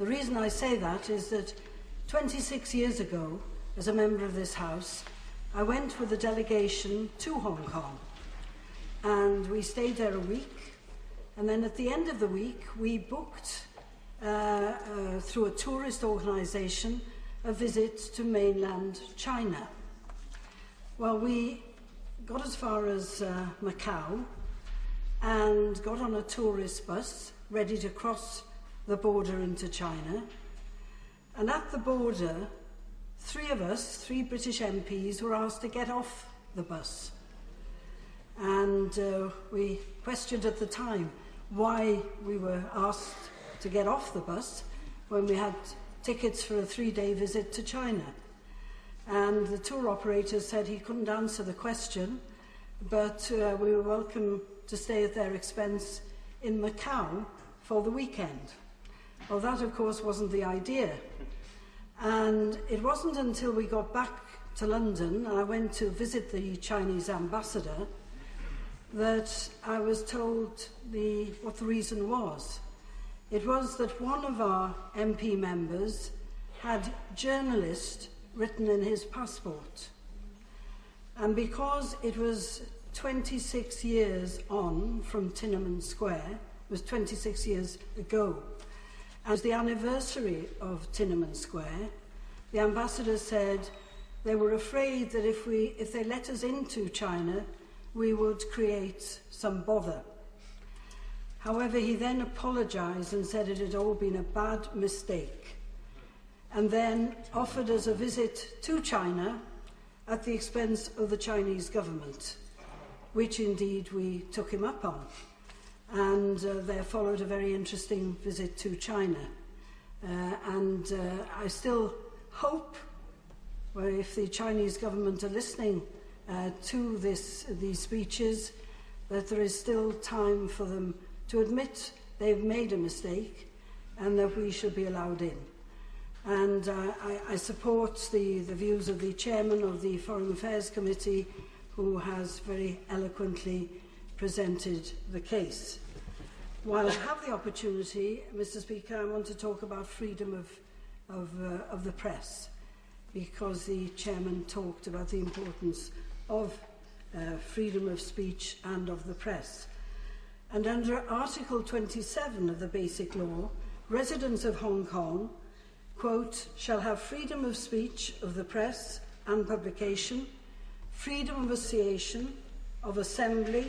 The reason I say that is that 26 years ago, as a member of this House, I went with a delegation to Hong Kong, and we stayed there a week, and then at the end of the week we booked through a tourist organisation a visit to mainland China. Well, we got as far as Macau and got on a tourist bus ready to cross the border into China, and at the border three British MPs were asked to get off the bus, and we questioned at the time why we were asked to get off the bus when we had tickets for a 3-day visit to China. And the tour operator said he couldn't answer the question, but we were welcome to stay at their expense in Macau for the weekend. Well, that of course wasn't the idea. And it wasn't until we got back to London and I went to visit the Chinese ambassador that I was told what the reason was. It was that one of our MP members had journalist written in his passport. And because it was 26 years on from Tiananmen Square, it was 26 years ago, as the anniversary of Tiananmen Square, the ambassador said they were afraid that if they let us into China, we would create some bother. However, he then apologised and said it had all been a bad mistake, and then offered us a visit to China at the expense of the Chinese government, which indeed we took him up on. And there followed a very interesting visit to China. I still hope, well, if the Chinese government are listening to these speeches, that there is still time for them to admit they've made a mistake and that we should be allowed in. And I support the views of the chairman of the Foreign Affairs Committee, who has very eloquently presented the case. While I have the opportunity, Mr. Speaker, I want to talk about freedom of the press, because the chairman talked about the importance of freedom of speech and of the press. And under Article 27 of the Basic Law, residents of Hong Kong, quote, shall have freedom of speech, of the press and publication, freedom of association, of assembly,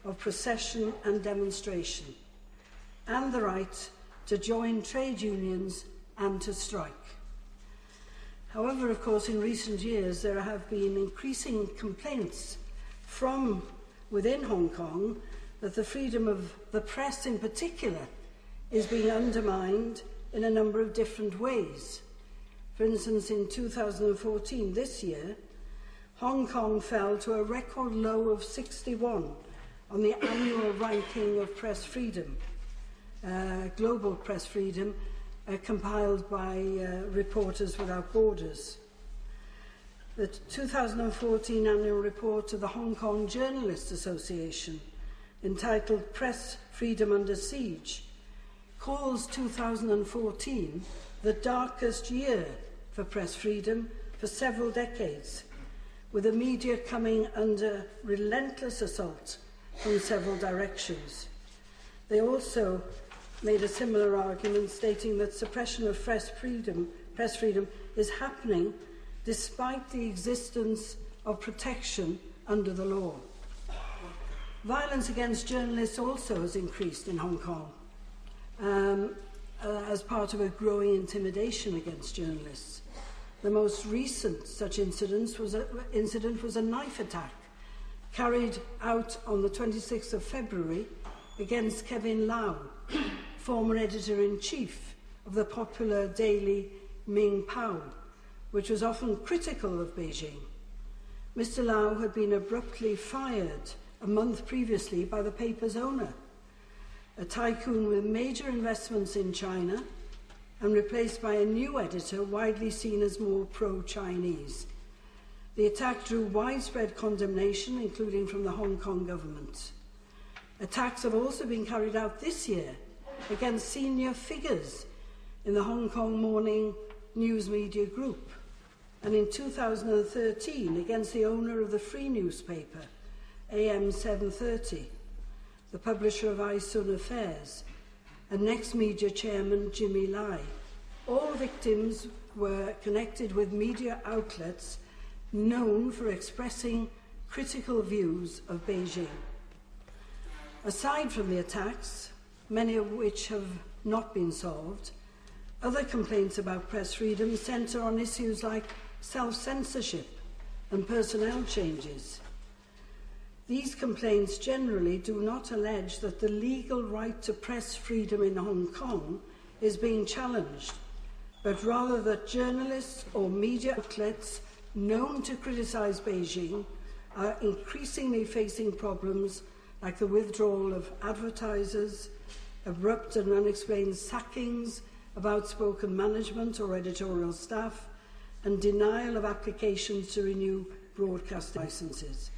of procession and demonstration, and the right to join trade unions and to strike. However, of course, in recent years there have been increasing complaints from within Hong Kong that the freedom of the press in particular is being undermined in a number of different ways. For instance, in 2014, this year, Hong Kong fell to a record low of 61 on the annual ranking of press freedom, global press freedom, compiled by Reporters Without Borders. The 2014 annual report of the Hong Kong Journalists Association, entitled Press Freedom Under Siege, calls 2014 the darkest year for press freedom for several decades, with the media coming under relentless assault from several directions. They also made a similar argument, stating that suppression of press freedom is happening despite the existence of protection under the law. Violence against journalists also has increased in Hong Kong as part of a growing intimidation against journalists. The most recent such incident was a knife attack carried out on the 26th of February against Kevin Lau, former editor-in-chief of the popular daily Ming Pao, which was often critical of Beijing. Mr. Lau had been abruptly fired a month previously by the paper's owner, a tycoon with major investments in China, and replaced by a new editor widely seen as more pro-Chinese. The attack drew widespread condemnation, including from the Hong Kong government. Attacks have also been carried out this year against senior figures in the Hong Kong Morning News Media Group, and in 2013 against the owner of the free newspaper, AM 730, the publisher of iSun Affairs, and Next Media chairman Jimmy Lai. All victims were connected with media outlets known for expressing critical views of Beijing. Aside from the attacks, many of which have not been solved, other complaints about press freedom centre on issues like self-censorship and personnel changes. These complaints generally do not allege that the legal right to press freedom in Hong Kong is being challenged, but rather that journalists or media outlets known to criticise Beijing are increasingly facing problems like the withdrawal of advertisers, abrupt and unexplained sackings of outspoken management or editorial staff, and denial of applications to renew broadcast licences.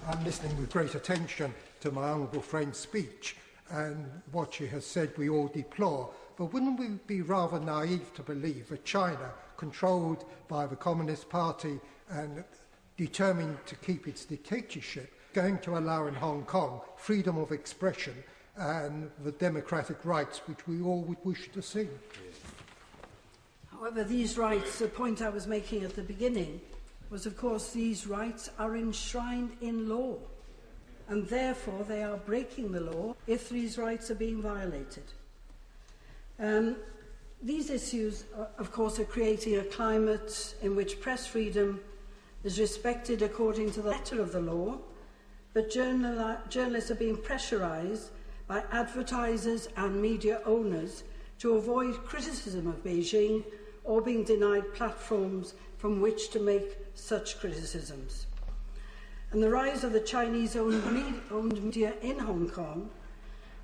I'm listening with great attention to my honourable friend's speech, and what she has said we all deplore. But wouldn't we be rather naive to believe that China, controlled by the Communist Party and determined to keep its dictatorship, going to allow in Hong Kong freedom of expression and the democratic rights which we all would wish to see? However, these rights, the point I was making at the beginning, was of course these rights are enshrined in law, and therefore they are breaking the law if these rights are being violated. These issues, of course, are creating a climate in which press freedom is respected according to the letter of the law, but journalists are being pressurised by advertisers and media owners to avoid criticism of Beijing or being denied platforms from which to make such criticisms. And the rise of the Chinese-owned media in Hong Kong,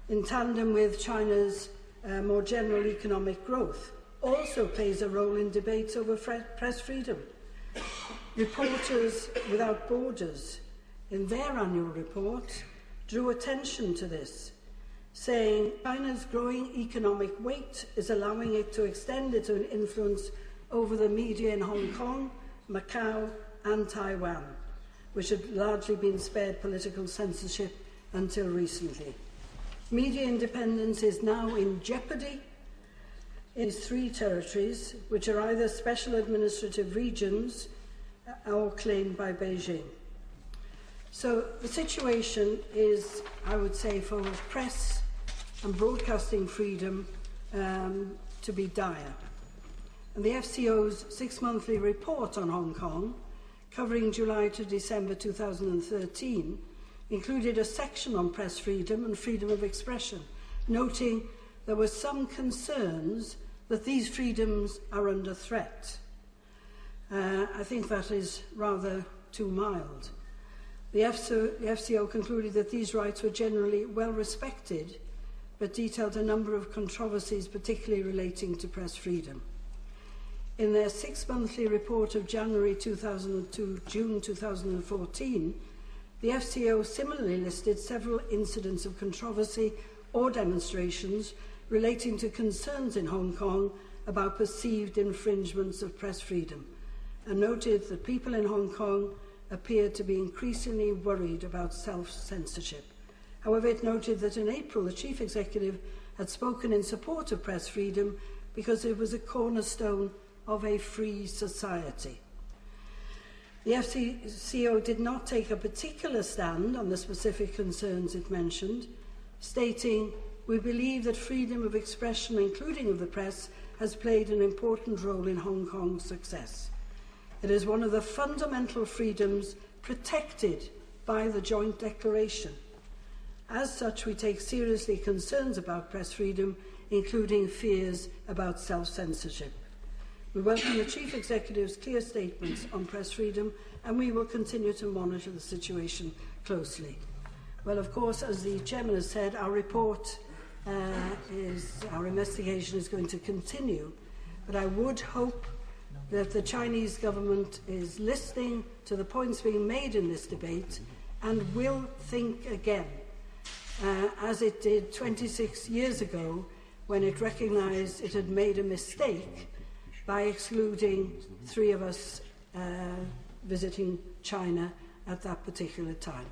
in tandem with China's more general economic growth, also plays a role in debates over press freedom. Reporters Without Borders, in their annual report, drew attention to this, saying China's growing economic weight is allowing it to extend its own influence over the media in Hong Kong, Macau and Taiwan, which had largely been spared political censorship until recently. Media independence is now in jeopardy in these three territories, which are either special administrative regions or claimed by Beijing. So the situation is, I would say, for press and broadcasting freedom to be dire. And the FCO's six-monthly report on Hong Kong, covering July to December 2013, included a section on press freedom and freedom of expression, noting there were some concerns that these freedoms are under threat. I think that is rather too mild. The FCO concluded that these rights were generally well respected, but detailed a number of controversies, particularly relating to press freedom. In their six-monthly report of January 2002 to June 2014, the FCO similarly listed several incidents of controversy or demonstrations relating to concerns in Hong Kong about perceived infringements of press freedom, and noted that people in Hong Kong appeared to be increasingly worried about self-censorship. However, it noted that in April, the Chief Executive had spoken in support of press freedom because it was a cornerstone of a free society. The FCO did not take a particular stand on the specific concerns it mentioned, stating, "We believe that freedom of expression, including of the press, has played an important role in Hong Kong's success. It is one of the fundamental freedoms protected by the Joint Declaration. As such, we take seriously concerns about press freedom, including fears about self-censorship. We welcome the Chief Executive's clear statements on press freedom, and we will continue to monitor the situation closely." Well, of course, as the Chairman has said, our investigation is going to continue, but I would hope that the Chinese government is listening to the points being made in this debate and will think again, as it did 26 years ago when it recognised it had made a mistake by excluding 3 of us visiting China at that particular time.